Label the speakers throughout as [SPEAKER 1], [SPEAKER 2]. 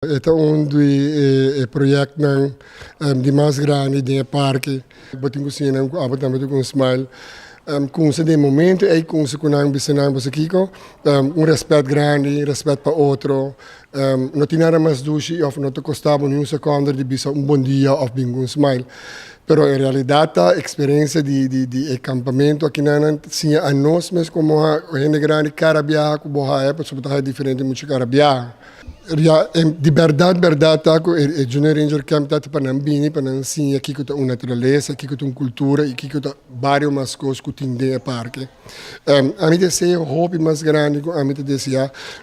[SPEAKER 1] Ito un project ng di mais grande de parque. Boting ko siya ng abot namin com smile. Kung sa de momento ay kung sa kunang bisanang sa kiko, respeito grande, respeito para outro. Não tinha mais dushi of não te costava nenhum segundo de bisa bom dia of bem com smile. Pero em realidade a experiência de acampamento aqui na tinha a nós mesmo como a gente grande carabia com boa época sobretudo é diferente muito carabia. De verdade, taco é Junior Ranger Camp tá para não bini para não sim aqui que uma natureza, aqui que uma cultura, aqui que vários mais coisas que tem de parque. A mim desse hobby mais grande, a mim desse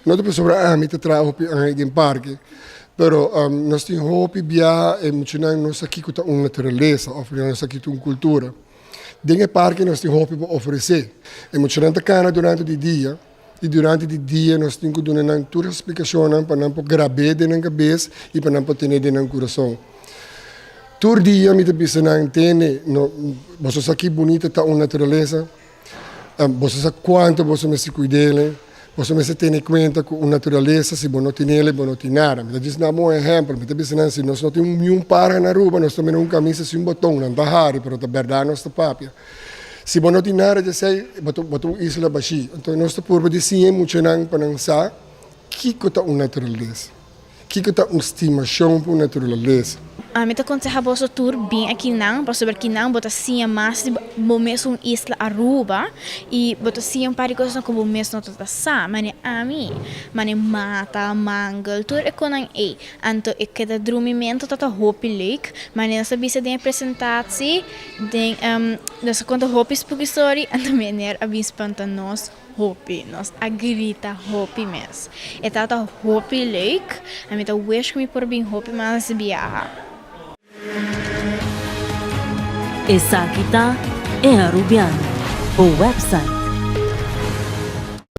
[SPEAKER 1] não é sobre a mim tra hobby em parque. Pero nós temos hobby via emocional nós aqui que uma natureza, oferecendo nós aqui uma cultura. Dentro do parque nós temos hobby para oferecer. Emocional tá cana durante o dia. E durante o dia nós temos que dar toda a explicação para não gravar dentro da cabeça e para não ter dentro do coração. Todo dia me pensa não entende, você aqui bonita tá uma natureza, você sabe quanto você me se cuida dele, você me se tem em conta com a natureza, se você não tem ele, você não tem nada. Me diz não um exemplo, me pensa não se nós não temos nenhum par na rua, nós também não camisa sem botão, não tá raro, mas a verdade nós tá papia. Se você não tem nada de ser, botou isla baixi. Então, nós estamos por dizer muito não para não saber que é uma natureza, que é uma estimação para a natureza.
[SPEAKER 2] A mim aconselha você tour bem aqui não, para saber que não bota sim mais de mesmo isla Aruba e bota sim para coisas como mesmo não tá sa, mas a mim, mas mata, mangal, tour é com não é, anto é que da dormimento tá Hopi Lake, mas nessa bisa de apresentação, tem dessa conta Hopi Spooky Story, anto mener a bis pantanos Hopi, nós agrita Hopi mes. E tata Hopi Lake, a mim tá wish que me por bem Hopi mas viaja.
[SPEAKER 3] Essa aqui tá é Arubiano, o website